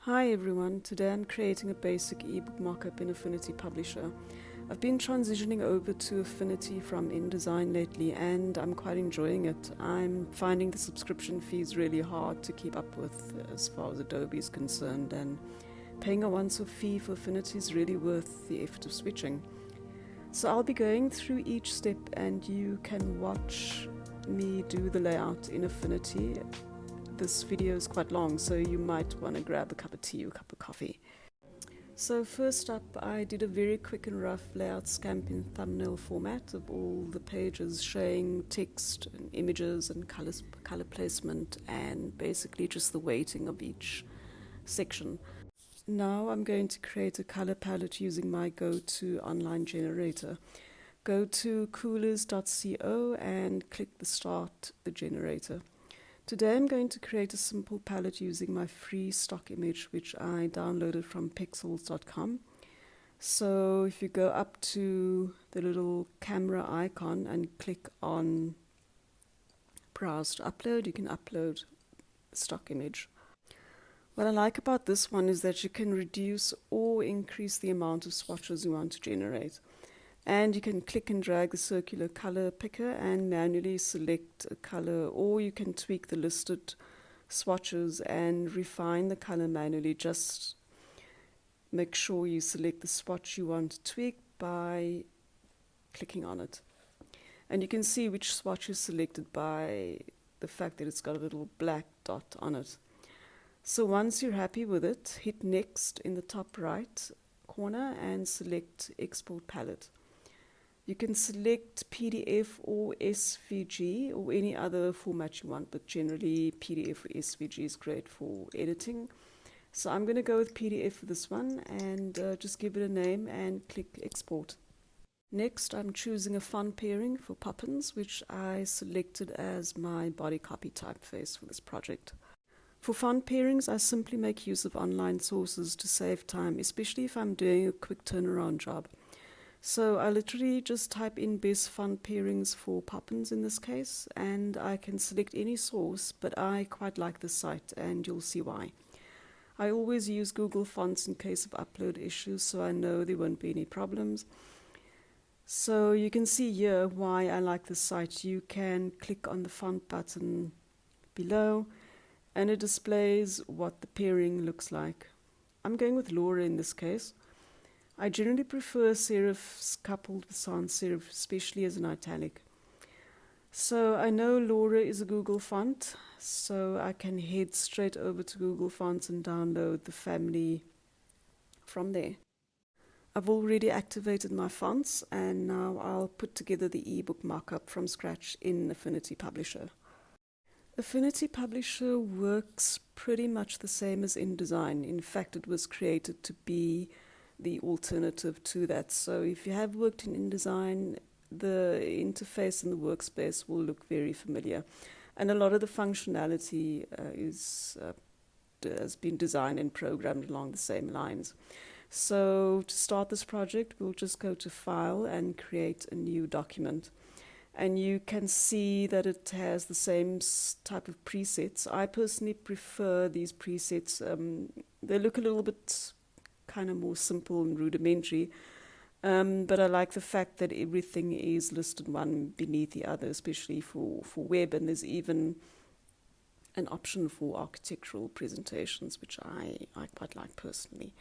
Hi everyone, today I'm creating a basic ebook mockup in Affinity Publisher. I've been transitioning over to Affinity from InDesign lately and I'm quite enjoying it. I'm finding the subscription fees really hard to keep up with as far as Adobe is concerned, and paying a once-off fee for Affinity is really worth the effort of switching. So I'll be going through each step and you can watch me do the layout in Affinity. This video is quite long, so you might want to grab a cup of tea or a cup of coffee. So first up, I did a very quick and rough layout scamp in thumbnail format of all the pages, showing text and images and color placement and basically just the weighting of each section. Now I'm going to create a color palette using my go-to online generator. Go to coolers.co and click the Start the Generator. Today I'm going to create a simple palette using my free stock image, which I downloaded from pixels.com. So if you go up to the little camera icon and click on Browse to Upload, you can upload the stock image. What I like about this one is that you can reduce or increase the amount of swatches you want to generate. And you can click and drag the circular color picker and manually select a color, or you can tweak the listed swatches and refine the color manually. Just make sure you select the swatch you want to tweak by clicking on it. And you can see which swatch is selected by the fact that it's got a little black dot on it. So once you're happy with it, hit Next in the top right corner and select Export Palette. You can select PDF or SVG or any other format you want, but generally PDF or SVG is great for editing. So I'm going to go with PDF for this one and just give it a name and click Export. Next, I'm choosing a font pairing for Poppins, which I selected as my body copy typeface for this project. For font pairings, I simply make use of online sources to save time, especially if I'm doing a quick turnaround job. So I literally just type in best font pairings for Poppins in this case, and I can select any source, but I quite like this site and you'll see why. I always use Google Fonts in case of upload issues, so I know there won't be any problems. So you can see here why I like this site. You can click on the font button below and it displays what the pairing looks like. I'm going with Laura in this case. I generally prefer serifs coupled with sans serif, especially as an italic. So I know Laura is a Google font, so I can head straight over to Google Fonts and download the family from there. I've already activated my fonts and now I'll put together the ebook markup from scratch in Affinity Publisher. Affinity Publisher works pretty much the same as InDesign. In fact, it was created to be the alternative to that. So if you have worked in InDesign, the interface and the workspace will look very familiar. And a lot of the functionality has been designed and programmed along the same lines. So to start this project, we'll just go to File and create a new document. And you can see that it has the same type of presets. I personally prefer these presets. They look a little bit kind of more simple and rudimentary, but I like the fact that everything is listed one beneath the other, especially for web, and there's even an option for architectural presentations, which I quite like personally.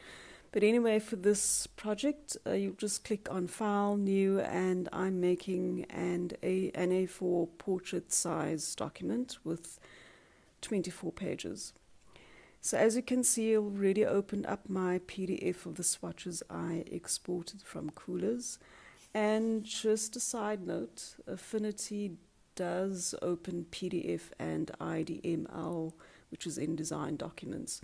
But anyway, for this project, you just click on File, New, and I'm making an A4 portrait size document with 24 pages. So as you can see, I've already opened up my PDF of the swatches I exported from Coolers. And just a side note, Affinity does open PDF and IDML, which is InDesign documents.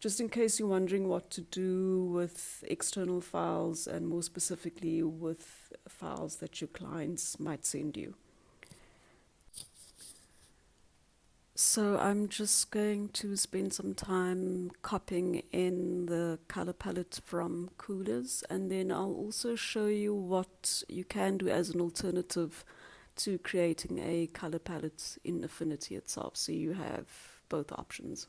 Just in case you're wondering what to do with external files and more specifically with files that your clients might send you. So I'm just going to spend some time copying in the color palette from Coolers, and then I'll also show you what you can do as an alternative to creating a color palette in Affinity itself, so you have both options.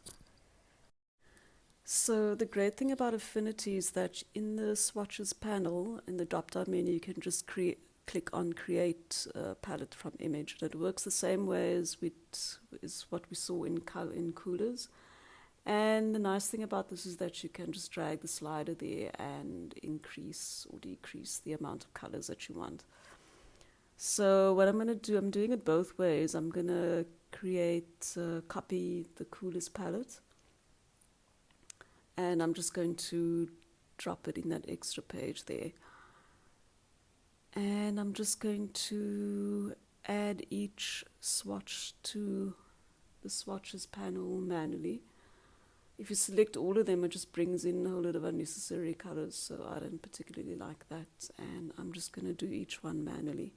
So the great thing about Affinity is that in the swatches panel, in the drop-down menu, you can just click on Create Palette from Image. And it works the same way as is what we saw in Coolers. And the nice thing about this is that you can just drag the slider there and increase or decrease the amount of colors that you want. So what I'm going to do, I'm doing it both ways. I'm going to copy the Coolers palette, and I'm just going to drop it in that extra page there. And I'm just going to add each swatch to the swatches panel manually. If you select all of them, it just brings in a whole lot of unnecessary colors, so I don't particularly like that. And I'm just going to do each one manually.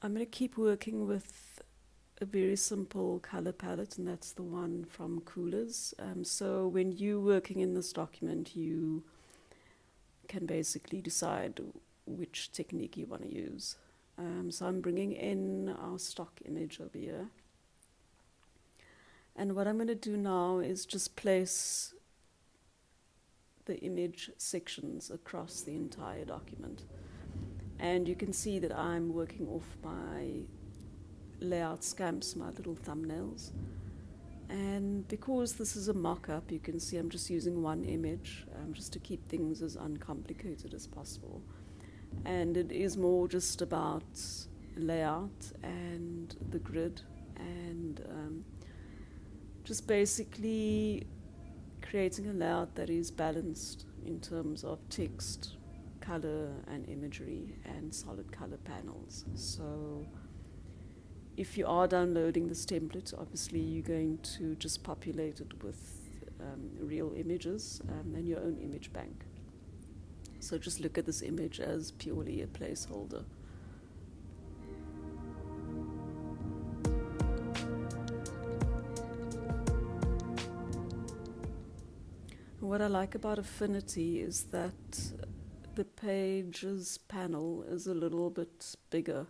I'm going to keep working with a very simple color palette, and that's the one from Coolers. So when you're working in this document, you can basically decide which technique you want to use. So I'm bringing in our stock image over here. And what I'm going to do now is just place the image sections across the entire document. And you can see that I'm working off my layout scamps, my little thumbnails. And because this is a mock-up, you can see I'm just using one image just to keep things as uncomplicated as possible. And it is more just about layout and the grid and just basically creating a layout that is balanced in terms of text, color and imagery and solid color panels. So if you are downloading this template, obviously you're going to just populate it with real images and your own image bank. So just look at this image as purely a placeholder. What I like about Affinity is that the pages panel is a little bit bigger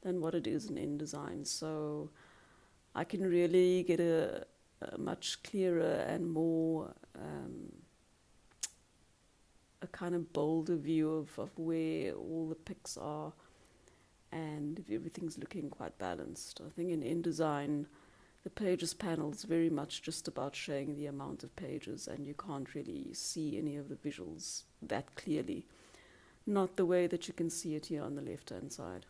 than what it is in InDesign, so I can really get a much clearer and more a kind of bolder view of where all the picks are and if everything's looking quite balanced. I think in InDesign the pages panel is very much just about showing the amount of pages, and you can't really see any of the visuals that clearly. Not the way that you can see it here on the left-hand side.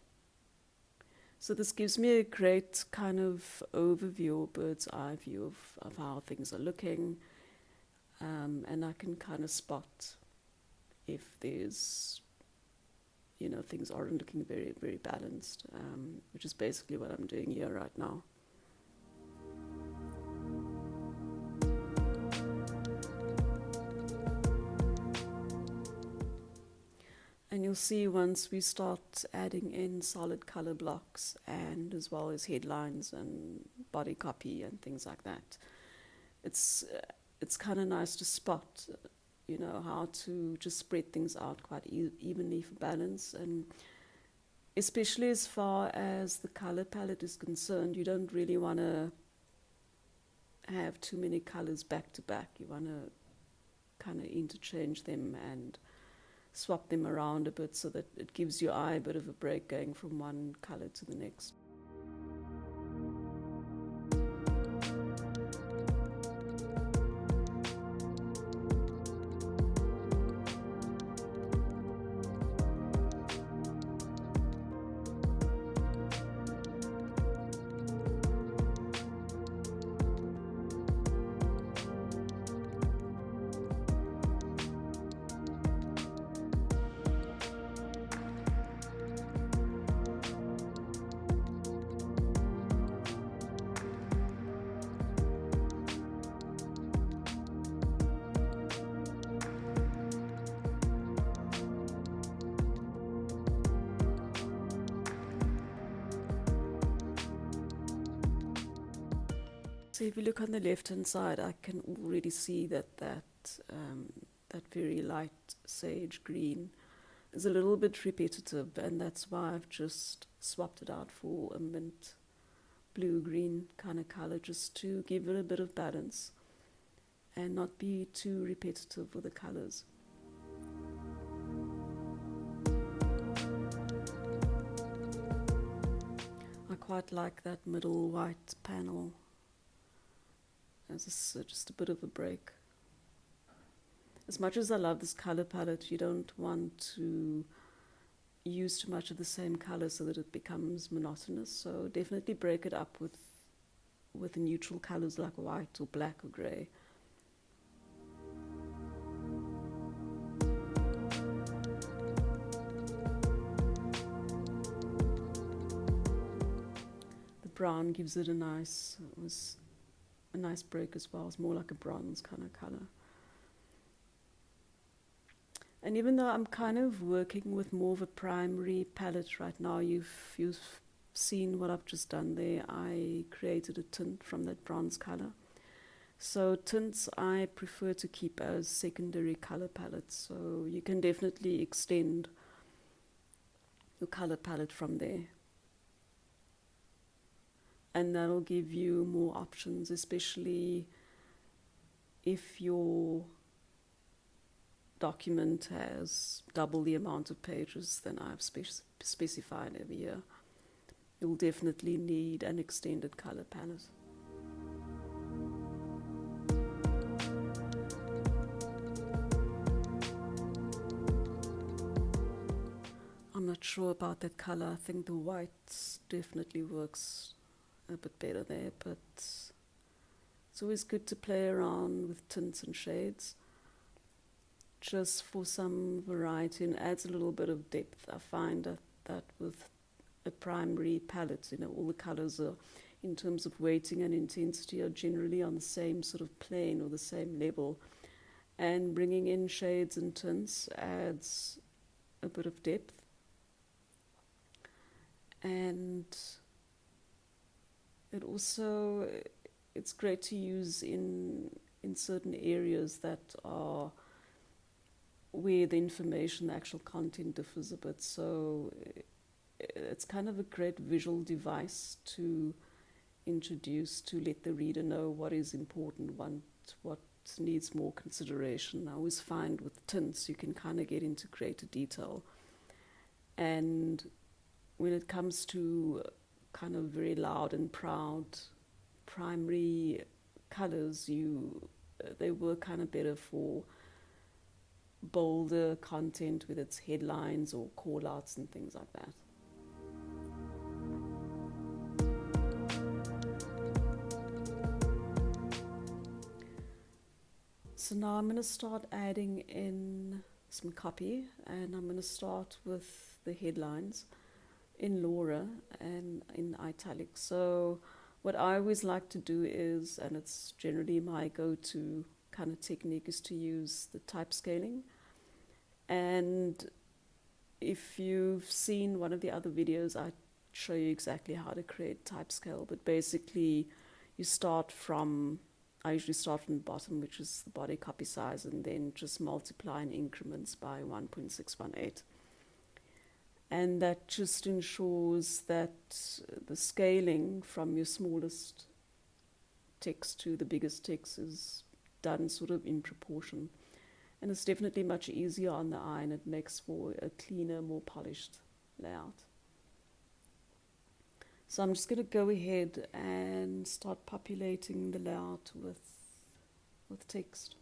So this gives me a great kind of overview or bird's eye view of how things are looking, and I can kind of spot if there's, things aren't looking very, very balanced, which is basically what I'm doing here right now. And you'll see once we start adding in solid color blocks and as well as headlines and body copy and things like that, it's kind of nice to spot, how to just spread things out quite evenly for balance. And especially as far as the color palette is concerned, you don't really want to have too many colors back to back. You want to kind of interchange them and swap them around a bit so that it gives your eye a bit of a break going from one color to the next. So if you look on the left hand side, I can already see that very light sage green is a little bit repetitive, and that's why I've just swapped it out for a mint blue-green kind of color, just to give it a bit of balance and not be too repetitive with the colors. I quite like that middle white panel as just a bit of a break. As much as I love this color palette, you don't want to use too much of the same color so that it becomes monotonous. So definitely break it up with neutral colors like white or black or gray. The brown gives it a nice break as well. It's more like a bronze kind of color. And even though I'm kind of working with more of a primary palette right now, you've seen what I've just done there. I created a tint from that bronze color. So tints I prefer to keep as secondary color palettes. So you can definitely extend your color palette from there. And that'll give you more options, especially if your document has double the amount of pages than I've specified over here. You'll definitely need an extended color palette. I'm not sure about that color. I think the white definitely works a bit better there, but it's always good to play around with tints and shades just for some variety, and adds a little bit of depth. I find that with a primary palette, all the colors are, in terms of weighting and intensity, are generally on the same sort of plane or the same level, and bringing in shades and tints adds a bit of depth. And it's great to use in certain areas that are where the information, the actual content differs a bit. So it's kind of a great visual device to introduce, to let the reader know what is important, what needs more consideration. I always find with tints you can kind of get into greater detail. And when it comes to kind of very loud and proud primary colors, they work kind of better for bolder content with its headlines or call-outs and things like that. So now I'm going to start adding in some copy, and I'm going to start with the headlines in Laura and in italics. So what I always like to do is, and it's generally my go-to kind of technique, is to use the type scaling. And if you've seen one of the other videos, I show you exactly how to create type scale. But basically I usually start from the bottom, which is the body copy size, and then just multiply in increments by 1.618. And that just ensures that the scaling from your smallest text to the biggest text is done sort of in proportion. And it's definitely much easier on the eye, and it makes for a cleaner, more polished layout. So I'm just going to go ahead and start populating the layout with text.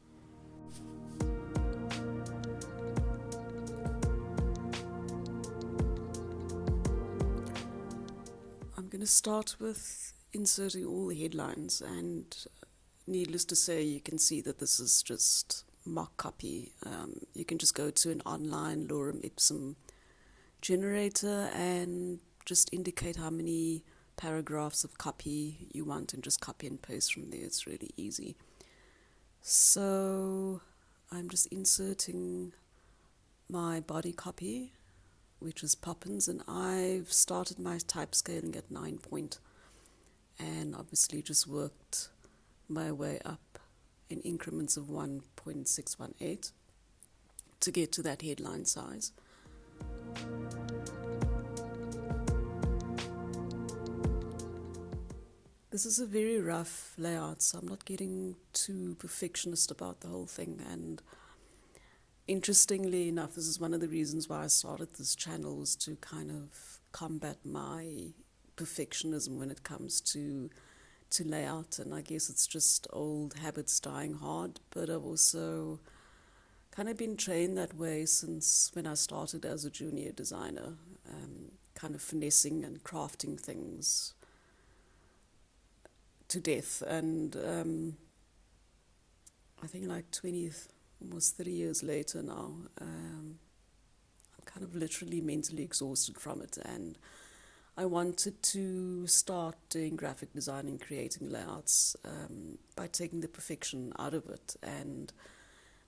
I'm going to start with inserting all the headlines, and needless to say, you can see that this is just mock copy. You can just go to an online lorem ipsum generator and just indicate how many paragraphs of copy you want and just copy and paste from there. It's really easy. So I'm just inserting my body copy, which is Poppins, and I've started my type scaling at 9 point, and obviously just worked my way up in increments of 1.618 to get to that headline size. This is a very rough layout, so I'm not getting too perfectionist about the whole thing. And interestingly enough, this is one of the reasons why I started this channel, was to kind of combat my perfectionism when it comes to layout. And I guess it's just old habits dying hard, but I've also kind of been trained that way since when I started as a junior designer, kind of finessing and crafting things to death. And I think like almost 30 years later now, I'm kind of literally mentally exhausted from it, and I wanted to start doing graphic design and creating layouts by taking the perfection out of it. And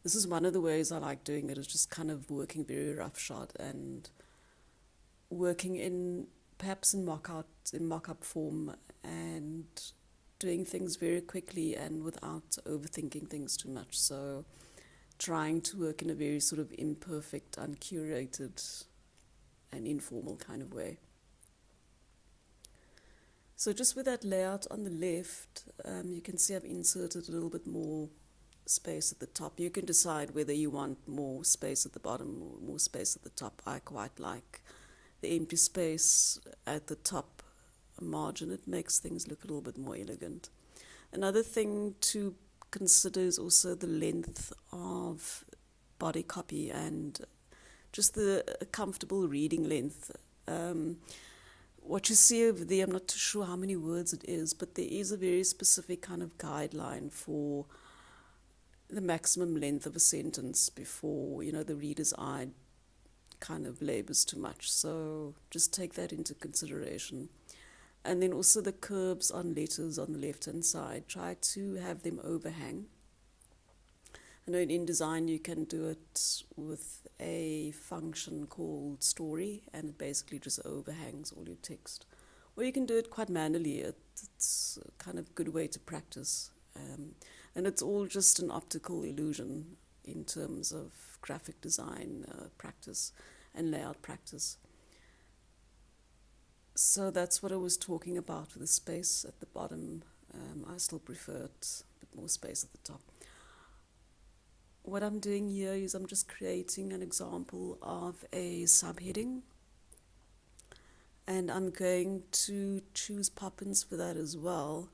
this is one of the ways I like doing it, is just kind of working very roughshod and working in perhaps in mock-up form, and doing things very quickly and without overthinking things too much. So trying to work in a very sort of imperfect, uncurated and informal kind of way. So just with that layout on the left, you can see I've inserted a little bit more space at the top. You can decide whether you want more space at the bottom or more space at the top. I quite like the empty space at the top margin. It makes things look a little bit more elegant. Another thing to consider is also the length of body copy and just the comfortable reading length. What you see over there, I'm not too sure how many words it is, but there is a very specific kind of guideline for the maximum length of a sentence before, the reader's eye kind of labors too much. So just take that into consideration. And then also the curves on letters on the left-hand side, try to have them overhang. I know in InDesign you can do it with a function called story, and it basically just overhangs all your text. Or you can do it quite manually. It's a kind of good way to practice. And it's all just an optical illusion in terms of graphic design practice and layout practice. So that's what I was talking about with the space at the bottom. I still prefer it, a bit more space at the top. What I'm doing here is I'm just creating an example of a subheading, and I'm going to choose pop-ins for that as well,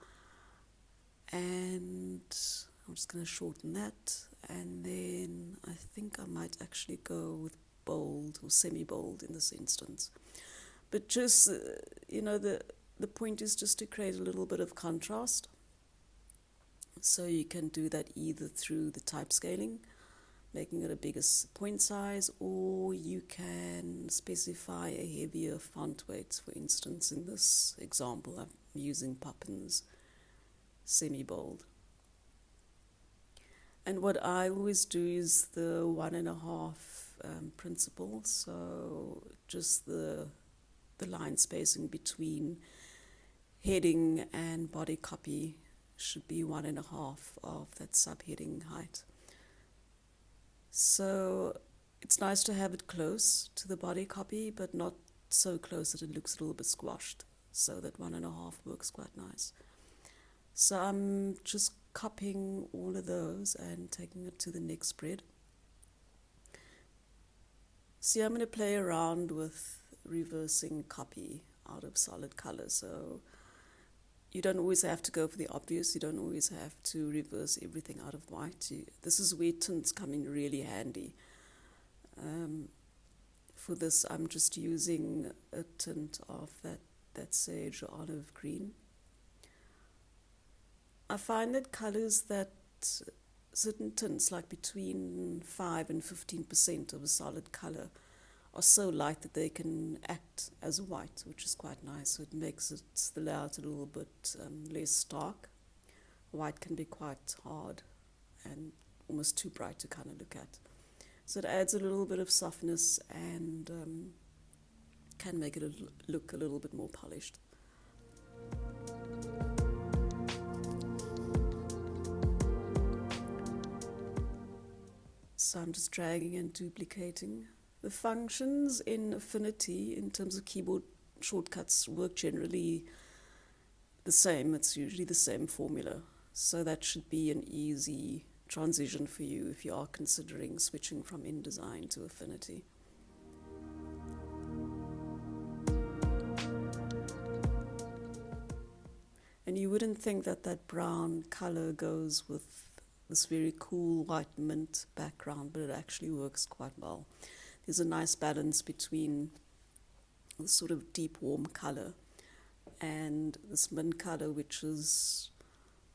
and I'm just going to shorten that, and then I think I might actually go with bold or semi-bold in this instance. But just, the point is just to create a little bit of contrast. So you can do that either through the type scaling, making it a bigger point size, or you can specify a heavier font weight. For instance, in this example, I'm using Poppins semi-bold. And what I always do is the 1.5 principle. So just the line spacing between heading and body copy should be 1.5 of that subheading height. So it's nice to have it close to the body copy, but not so close that it looks a little bit squashed. So that 1.5 works quite nice. So I'm just copying all of those and taking it to the next spread. See, I'm going to play around with reversing copy out of solid color. So you don't always have to go for the obvious. You don't always have to reverse everything out of white. This is where tints come in really handy. For this, I'm just using a tint of that sage olive green. I find that colors that certain tints, like between 5 and 15% of a solid color, are so light that they can act as white, which is quite nice. So it makes the layout a little bit less stark. White can be quite hard and almost too bright to kind of look at. So it adds a little bit of softness and can make it look a little bit more polished. So I'm just dragging and duplicating. The functions in Affinity in terms of keyboard shortcuts work generally the same. It's usually the same formula. So that should be an easy transition for you if you are considering switching from InDesign to Affinity. And you wouldn't think that that brown color goes with this very cool white mint background, but it actually works quite well. There's a nice balance between this sort of deep warm color and this mint color, which is,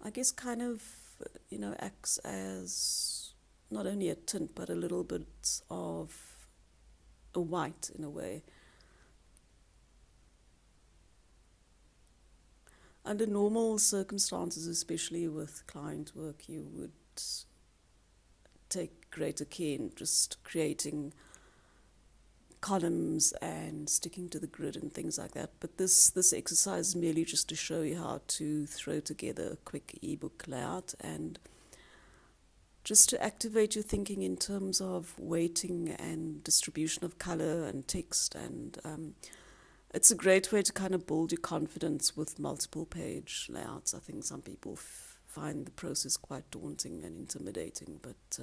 I guess, kind of, acts as not only a tint, but a little bit of a white in a way. Under normal circumstances, especially with client work, you would take greater care in just creating columns and sticking to the grid and things like that. But this exercise is merely just to show you how to throw together a quick ebook layout and just to activate your thinking in terms of weighting and distribution of color and text. And it's a great way to kind of build your confidence with multiple page layouts. I think some people find the process quite daunting and intimidating, but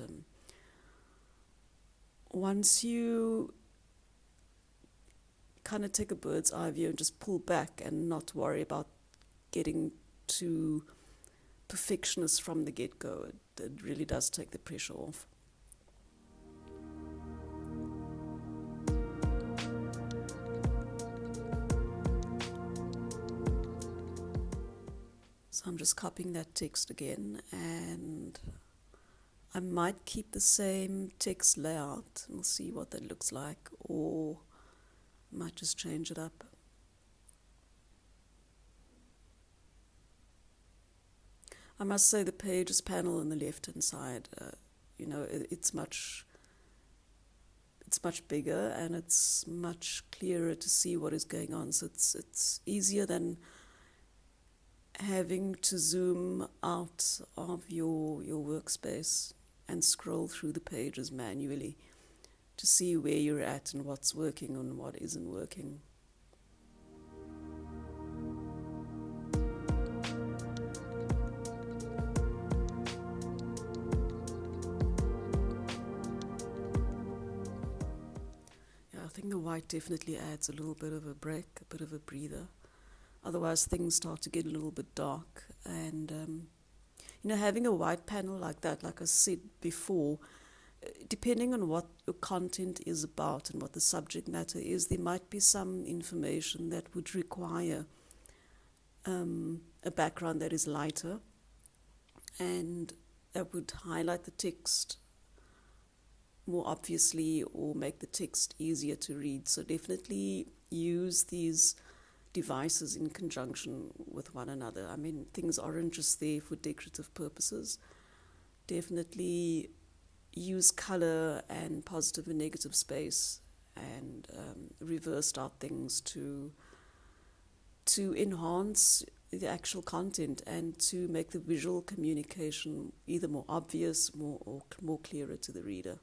once you kind of take a bird's eye view and just pull back and not worry about getting too perfectionist from the get-go, it really does take the pressure off. So I'm just copying that text again, and I might keep the same text layout. We'll see what that looks like, or might just change it up. I must say the Pages panel on the left-hand side, it's much bigger and it's much clearer to see what is going on. So it's easier than having to zoom out of your workspace and scroll through the pages manually to see where you're at and what's working and what isn't working. Yeah, I think the white definitely adds a little bit of a break, a bit of a breather. Otherwise, things start to get a little bit dark. And, having a white panel like that, like I said before, depending on what your content is about and what the subject matter is, there might be some information that would require a background that is lighter and that would highlight the text more obviously or make the text easier to read. So definitely use these devices in conjunction with one another. I mean, things aren't just there for decorative purposes. Definitely use color and positive and negative space and reversed out things to enhance the actual content and to make the visual communication either more obvious or more clearer to the reader.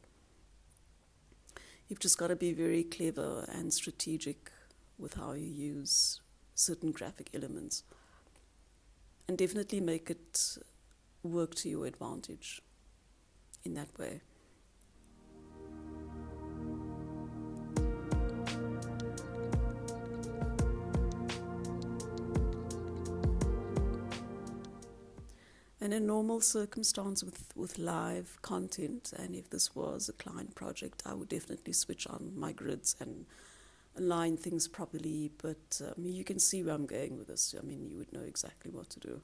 You've just got to be very clever and strategic with how you use certain graphic elements and definitely make it work to your advantage in that way. And in normal circumstance with live content, and if this was a client project, I would definitely switch on my grids and align things properly, but you can see where I'm going with this. I mean, you would know exactly what to do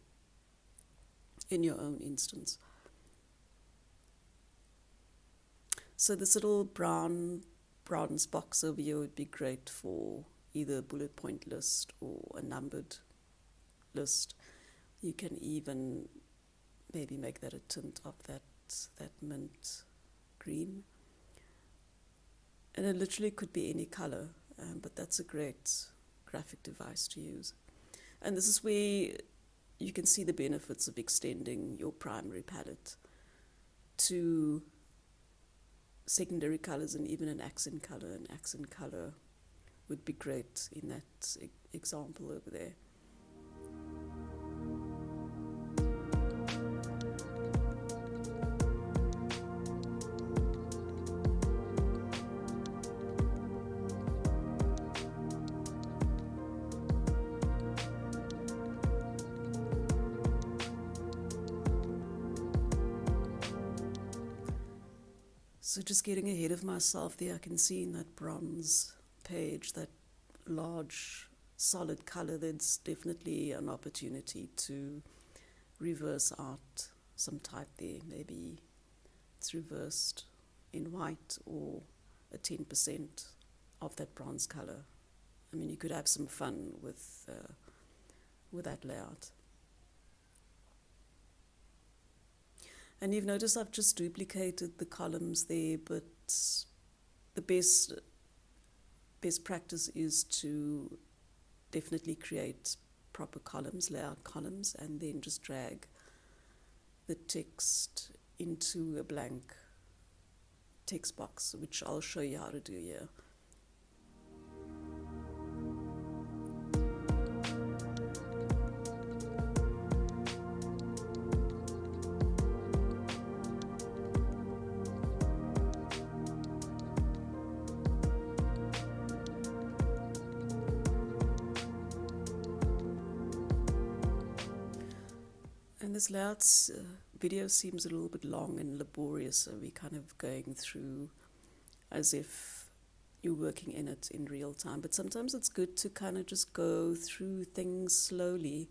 in your own instance. So this little bronze box over here would be great for either a bullet point list or a numbered list. You can even maybe make that a tint of that mint green. And it literally could be any color. But that's a great graphic device to use. And this is where you can see the benefits of extending your primary palette to secondary colors and even an accent color. An accent color would be great in that example over there. So just getting ahead of myself there, I can see in that bronze page, that large solid color, there's definitely an opportunity to reverse out some type there. Maybe it's reversed in white or a 10% of that bronze color. I mean, you could have some fun with that layout. And you've noticed I've just duplicated the columns there, but the best practice is to definitely create proper columns, layout columns, and then just drag the text into a blank text box, which I'll show you how to do here. And this layout's video seems a little bit long and laborious, so we're kind of going through as if you're working in it in real time. But sometimes it's good to kind of just go through things slowly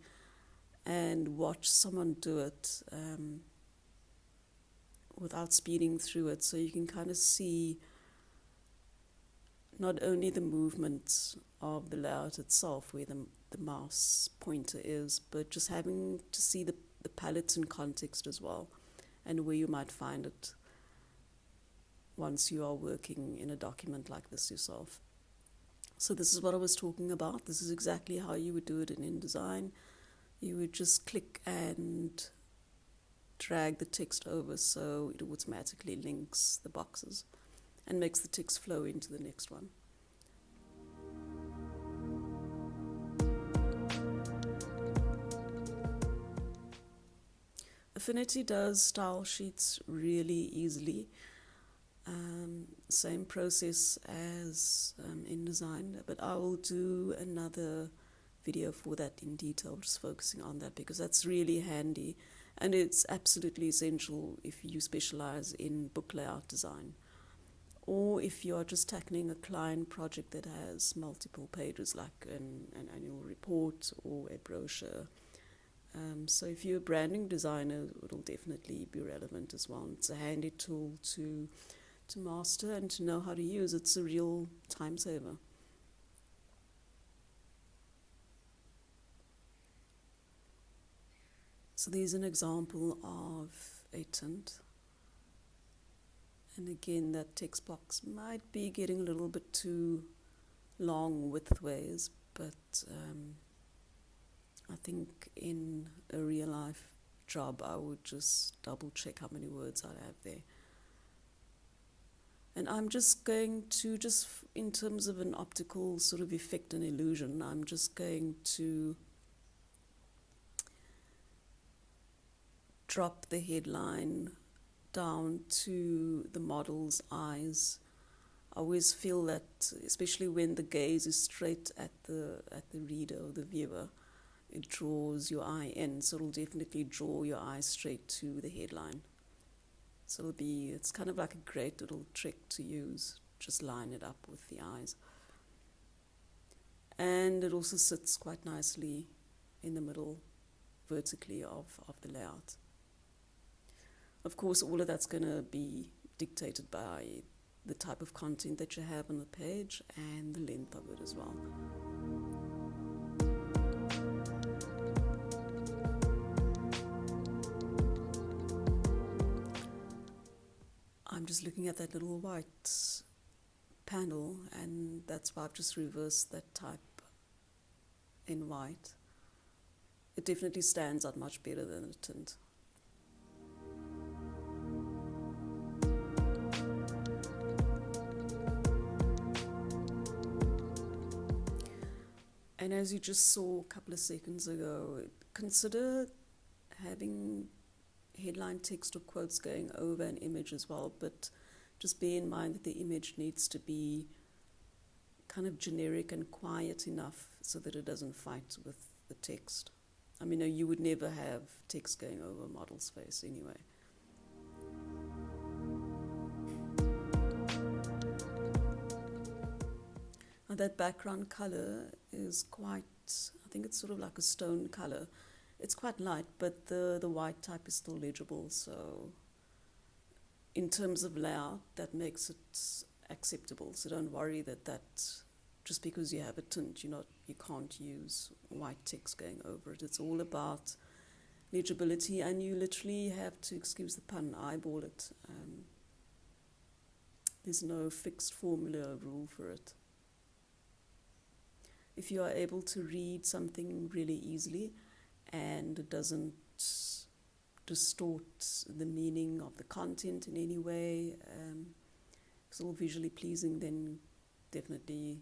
and watch someone do it without speeding through it, so you can kind of see not only the movement of the layout itself, where the mouse pointer is, but just having to see the palettes in context as well, and where you might find it once you are working in a document like this yourself. So this is what I was talking about. This is exactly how you would do it in InDesign. You would just click and drag the text over so it automatically links the boxes and makes the text flow into the next one. Affinity does style sheets really easily. Same process as InDesign, but I will do another video for that in detail, just focusing on that, because that's really handy and it's absolutely essential if you specialize in book layout design, or if you are just tackling a client project that has multiple pages, like an annual report or a brochure. So if you're a branding designer, it'll definitely be relevant as well. It's a handy tool to master and to know how to use. It's a real time saver. So there's an example of a tint. And again, that text box might be getting a little bit too long widthways, but I think in a real life job, I would just double check how many words I have there. And I'm just going to, in terms of an optical sort of effect and illusion, I'm just going to drop the headline down to the model's eyes. I always feel that, especially when the gaze is straight at the reader or the viewer, it draws your eye in, so it'll definitely draw your eye straight to the headline. So it's kind of like a great little trick to use, just line it up with the eyes. And it also sits quite nicely in the middle, vertically, of the layout. Of course, all of that's going to be dictated by the type of content that you have on the page and the length of it as well. I'm just looking at that little white panel, and that's why I've just reversed that type in white. It definitely stands out much better than a tint. And as you just saw a couple of seconds ago, consider having headline text or quotes going over an image as well, but just bear in mind that the image needs to be kind of generic and quiet enough so that it doesn't fight with the text. I mean, you would never have text going over a model's face anyway. Now that background color is quite, I think it's sort of like a stone color. It's quite light, but the white type is still legible, so in terms of layout, that makes it acceptable. So don't worry that just because you have a tint, you can't use white text going over it. It's all about legibility, and you literally have to, excuse the pun, eyeball it. There's no fixed formula or rule for it. If you are able to read something really easily and it doesn't distort the meaning of the content in any way, it's all visually pleasing, then definitely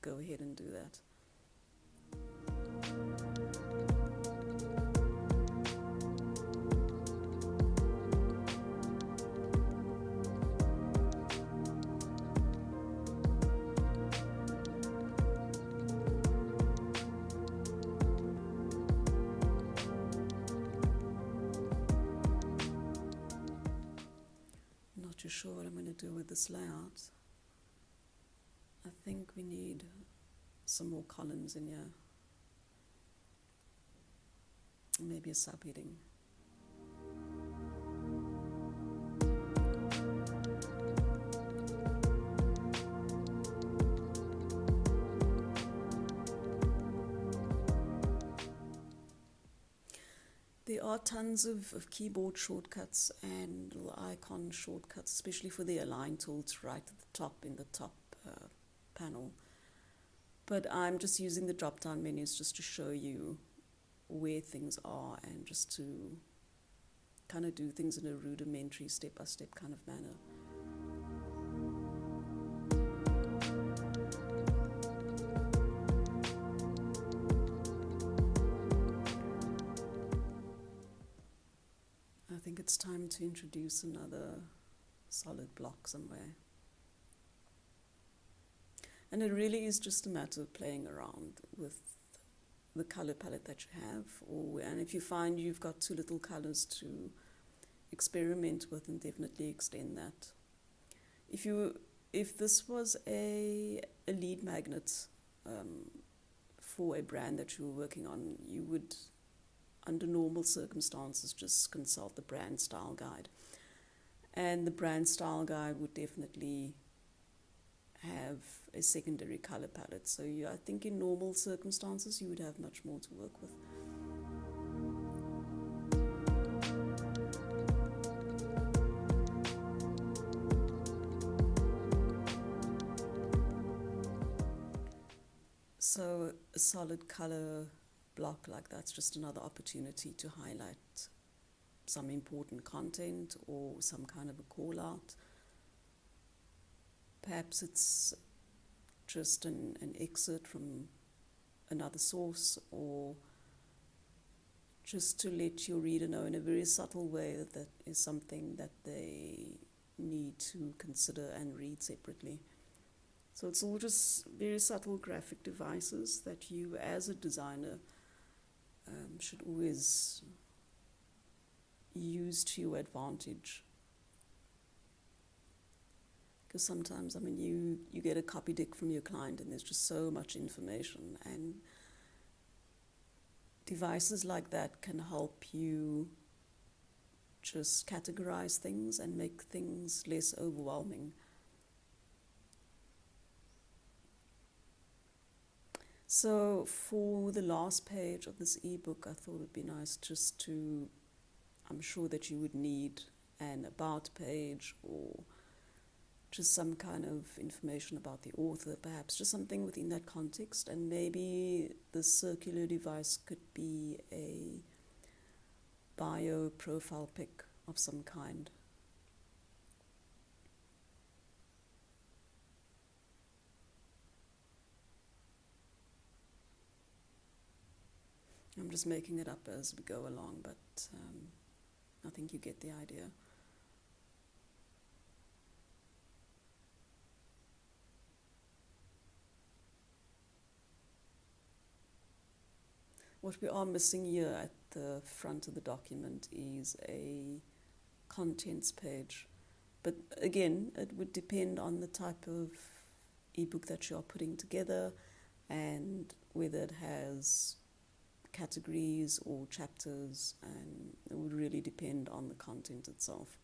go ahead and do that. Not too sure what I'm going to do with this layout. I think we need some more columns in here. Maybe a subheading. There are tons of keyboard shortcuts and little icon shortcuts, especially for the align tool. It's right at the top in the top panel. But I'm just using the drop-down menus just to show you where things are and just to kind of do things in a rudimentary, step-by-step kind of manner. I think it's time to introduce another solid block somewhere. And it really is just a matter of playing around with the color palette that you have, and if you find you've got too little colors to experiment with, then definitely extend that. If this was a lead magnet for a brand that you were working on, you would, under normal circumstances, just consult the brand style guide. And the brand style guide would definitely have a secondary color palette. So I think in normal circumstances, you would have much more to work with. So a solid color block like that's just another opportunity to highlight some important content or some kind of a call out. Perhaps it's just an excerpt from another source, or just to let your reader know in a very subtle way that that is something that they need to consider and read separately. So it's all just very subtle graphic devices that you as a designer should always use to your advantage. Because sometimes, I mean, you get a copy deck from your client and there's just so much information, and devices like that can help you just categorize things and make things less overwhelming. So for the last page of this ebook, I thought it would be nice just to, I'm sure that you would need an about page or just some kind of information about the author, perhaps just something within that context, and maybe the circular device could be a bio profile pic of some kind. I'm just making it up as we go along, but I think you get the idea. What we are missing here at the front of the document is a contents page. But again, it would depend on the type of ebook that you are putting together and whether it has categories or chapters, and it would really depend on the content itself.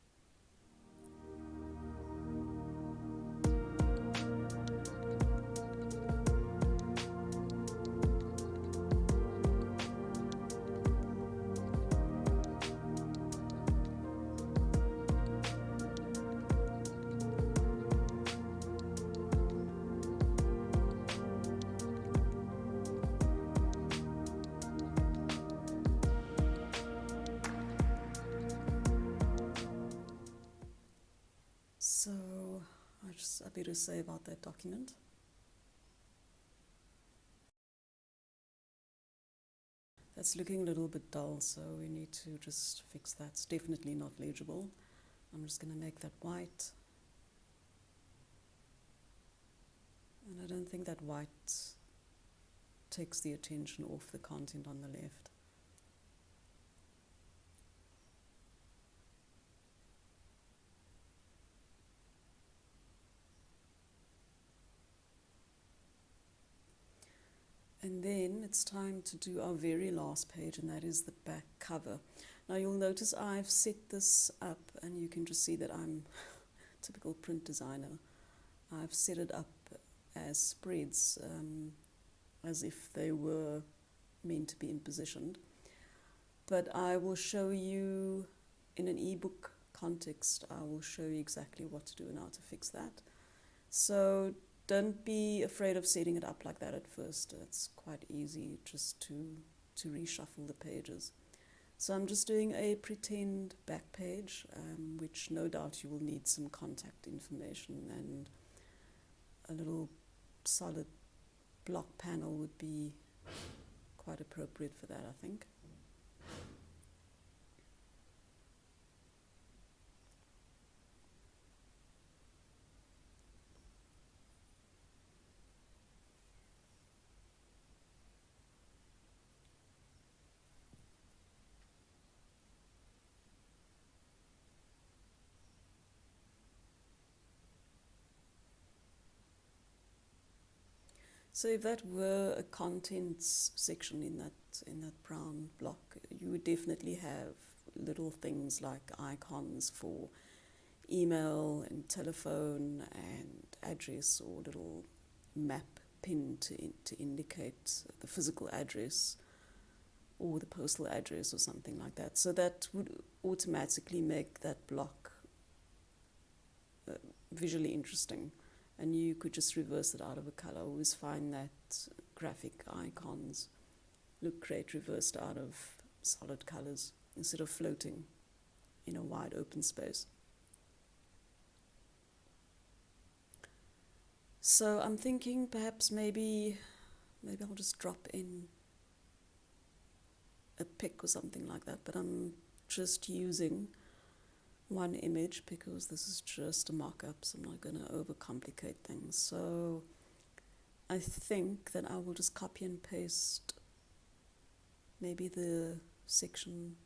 So I better say about that document. That's looking a little bit dull, so we need to just fix that. It's definitely not legible. I'm just going to make that white. And I don't think that white takes the attention off the content on the left. And then it's time to do our very last page, and that is the back cover. Now you'll notice I've set this up, and you can just see that I'm a typical print designer. I've set it up as spreads, as if they were meant to be in positioned. But I will show you in an ebook context, I will show you exactly what to do and how to fix that. So don't be afraid of setting it up like that at first. It's quite easy just to reshuffle the pages. So I'm just doing a pretend back page, which no doubt you will need some contact information, and a little solid block panel would be quite appropriate for that, I think. So if that were a contents section in that brown block, you would definitely have little things like icons for email and telephone and address, or little map pin to indicate the physical address or the postal address or something like that. So that would automatically make that block visually interesting. And you could just reverse it out of a color. I always find that graphic icons look great reversed out of solid colors instead of floating in a wide open space. So I'm thinking perhaps maybe I'll just drop in a pic or something like that, but I'm just using one image because this is just a mock-up, so I'm not going to overcomplicate things. So I think that I will just copy and paste maybe the section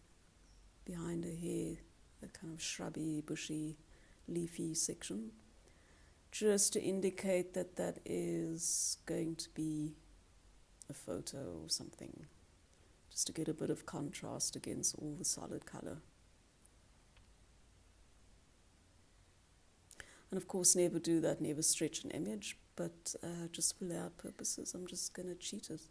behind her hair, the kind of shrubby, bushy, leafy section, just to indicate that that is going to be a photo or something, just to get a bit of contrast against all the solid color. And of course, never do that, never stretch an image, but just for layout purposes, I'm just going to cheat it.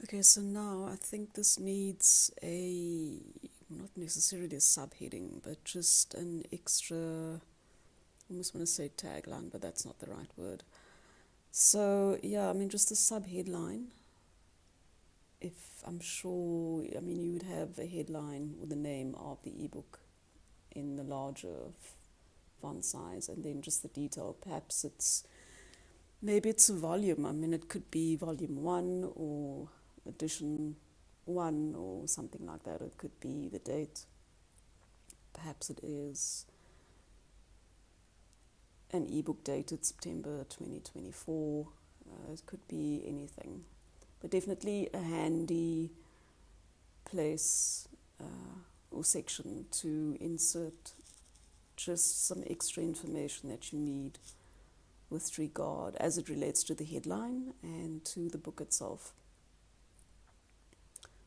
Okay, so now I think this needs not necessarily a subheading, but just an extra, I almost want to say tagline, but that's not the right word. So yeah, I mean, just a subheadline. If I'm sure, I mean, you would have a headline with the name of the ebook in the larger font size, and then just the detail. Perhaps maybe it's a volume. I mean, it could be volume 1 or edition 1 or something like that. It could be the date. Perhaps it is an ebook dated September 2024. It could be anything, but definitely a handy place or section to insert just some extra information that you need with regard as it relates to the headline and to the book itself.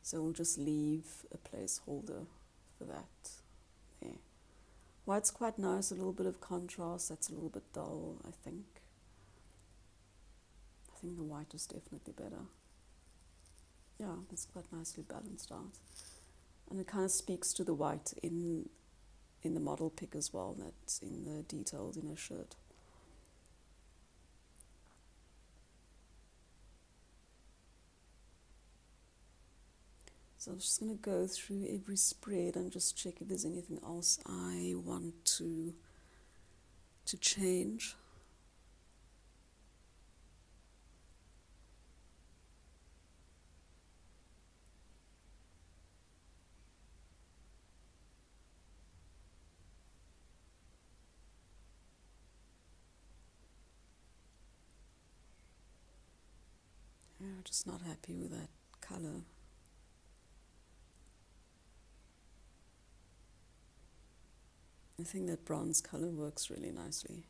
So we'll just leave a placeholder for that there. White's quite nice, a little bit of contrast. That's a little bit dull, I think. I think the white is definitely better. Yeah, it's quite nicely balanced out. And it kind of speaks to the white in the model pic as well, that's in the detailed inner shirt. So I'm just going to go through every spread and just check if there's anything else I want to change. Yeah, just not happy with that color. I think that bronze color works really nicely.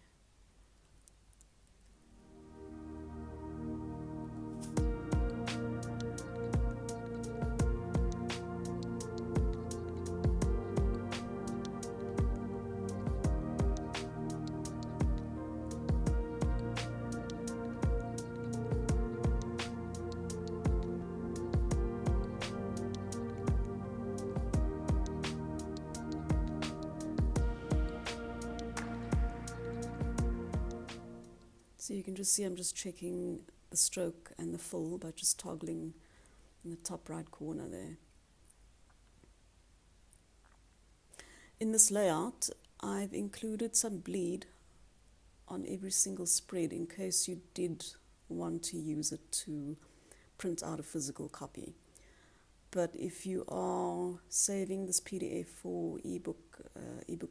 So you can just see I'm just checking the stroke and the fill by just toggling in the top right corner there. In this layout, I've included some bleed on every single spread in case you did want to use it to print out a physical copy. But if you are saving this PDF for ebook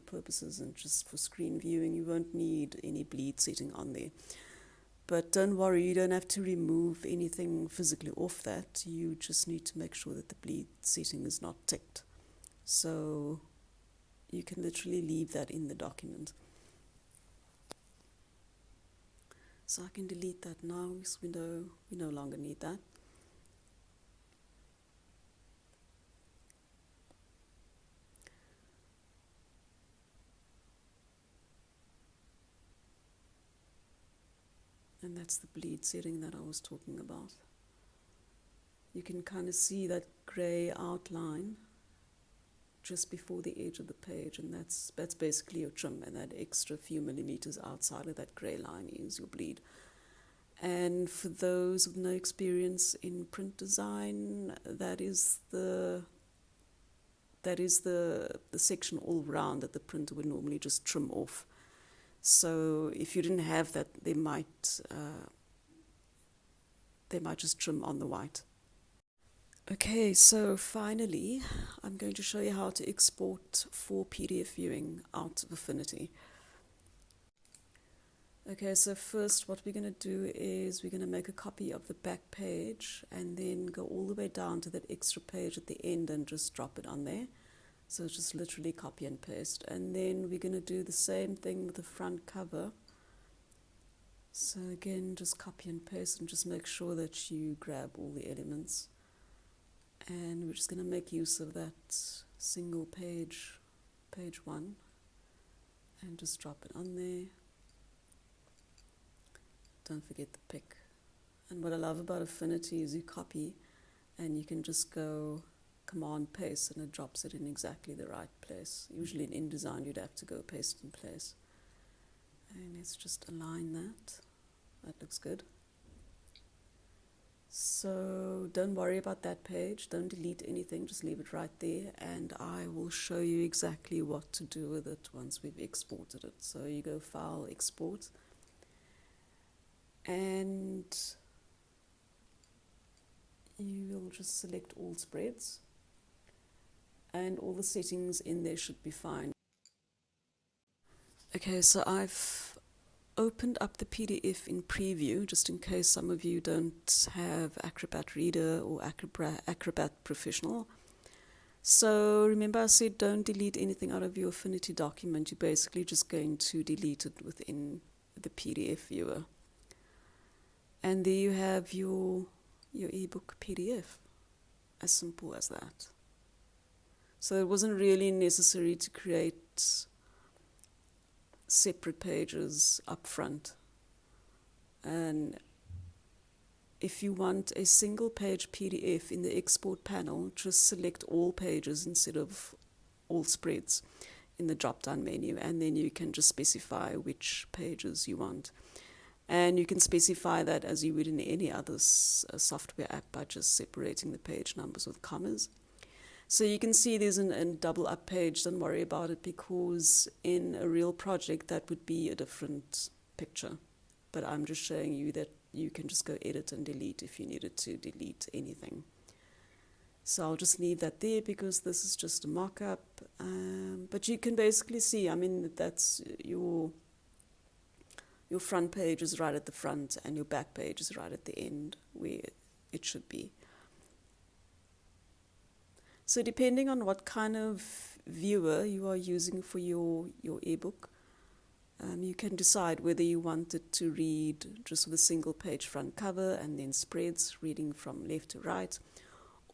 purposes and just for screen viewing, you won't need any bleed setting on there. But don't worry, you don't have to remove anything physically off that. You just need to make sure that the bleed setting is not ticked. So you can literally leave that in the document. So I can delete that now because we no longer need that. And that's the bleed setting that I was talking about. You can kind of see that grey outline just before the edge of the page, and that's basically your trim, and that extra few millimeters outside of that grey line is your bleed. And for those with no experience in print design, that is the section all round that the printer would normally just trim off. So if you didn't have that, they might just trim on the white. Okay, so finally, I'm going to show you how to export for PDF viewing out of Affinity. Okay, so first what we're going to do is we're going to make a copy of the back page and then go all the way down to that extra page at the end and just drop it on there. So just literally copy and paste. And then we're going to do the same thing with the front cover. So again, just copy and paste and just make sure that you grab all the elements. And we're just going to make use of that single page, page 1, and just drop it on there. Don't forget the pick. And what I love about Affinity is you copy and you can just go Command paste and it drops it in exactly the right place. Usually in InDesign you'd have to go paste in place. And let's just align that. That looks good. So don't worry about that page. Don't delete anything. Just leave it right there. And I will show you exactly what to do with it once we've exported it. So you go File, Export. And you will just select all spreads, and all the settings in there should be fine. Okay, so I've opened up the PDF in preview, just in case some of you don't have Acrobat Reader or Acrobat Professional. So remember I said don't delete anything out of your Affinity document. You're basically just going to delete it within the PDF viewer. And there you have your ebook PDF. As simple as that. So it wasn't really necessary to create separate pages up front. And if you want a single page PDF in the export panel, just select all pages instead of all spreads in the drop down menu, and then you can just specify which pages you want. And you can specify that as you would in any other software app by just separating the page numbers with commas. So you can see there's a double up page. Don't worry about it, because in a real project that would be a different picture. But I'm just showing you that you can just go edit and delete if you needed to delete anything. So I'll just leave that there because this is just a mock-up. But you can basically see, I mean, that's your front page is right at the front and your back page is right at the end where it should be. So depending on what kind of viewer you are using for your ebook, you can decide whether you want it to read just with a single page front cover and then spreads reading from left to right,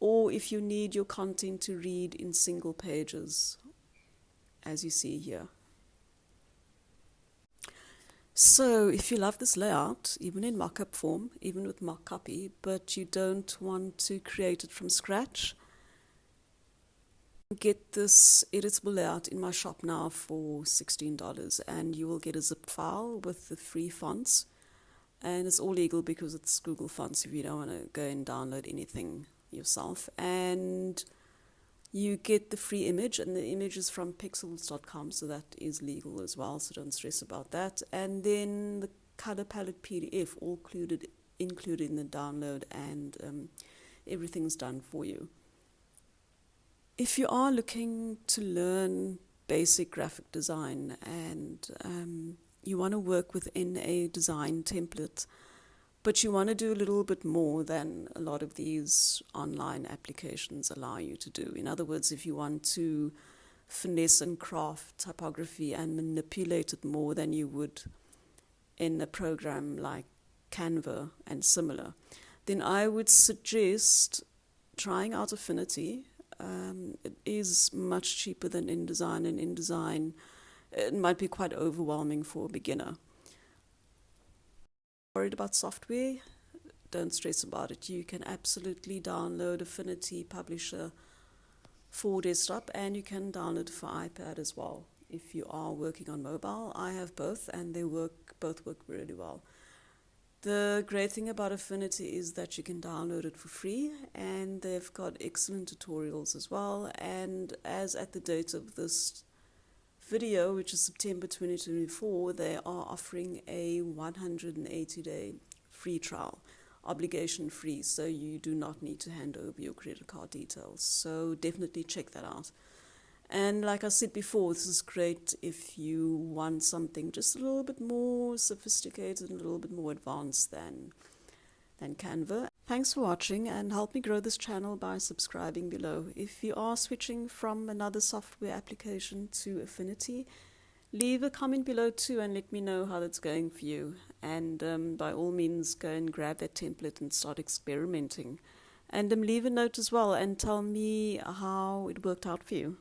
or if you need your content to read in single pages, as you see here. So if you love this layout, even in mock-up form, even with mock copy, but you don't want to create it from scratch, get this editable layout in my shop now for $16, and you will get a zip file with the free fonts, and it's all legal because it's Google Fonts if you don't want to go and download anything yourself. And you get the free image, and the image is from pixels.com, so that is legal as well, so don't stress about that. And then the color palette PDF all included in the download, and everything's done for you. If you are looking to learn basic graphic design and you want to work within a design template, but you want to do a little bit more than a lot of these online applications allow you to do. In other words, if you want to finesse and craft typography and manipulate it more than you would in a program like Canva and similar, then I would suggest trying out Affinity. It is much cheaper than InDesign, and InDesign, it might be quite overwhelming for a beginner. Worried about software? Don't stress about it. You can absolutely download Affinity Publisher for desktop, and you can download it for iPad as well. If you are working on mobile, I have both, and they both work really well. The great thing about Affinity is that you can download it for free, and they've got excellent tutorials as well. And as at the date of this video, which is September 2024, they are offering a 180-day free trial, obligation free, so you do not need to hand over your credit card details. So definitely check that out. And like I said before, this is great if you want something just a little bit more sophisticated and a little bit more advanced than Canva. Thanks for watching, and help me grow this channel by subscribing below. If you are switching from another software application to Affinity, leave a comment below too and let me know how that's going for you. And by all means, go and grab that template and start experimenting. And leave a note as well and tell me how it worked out for you.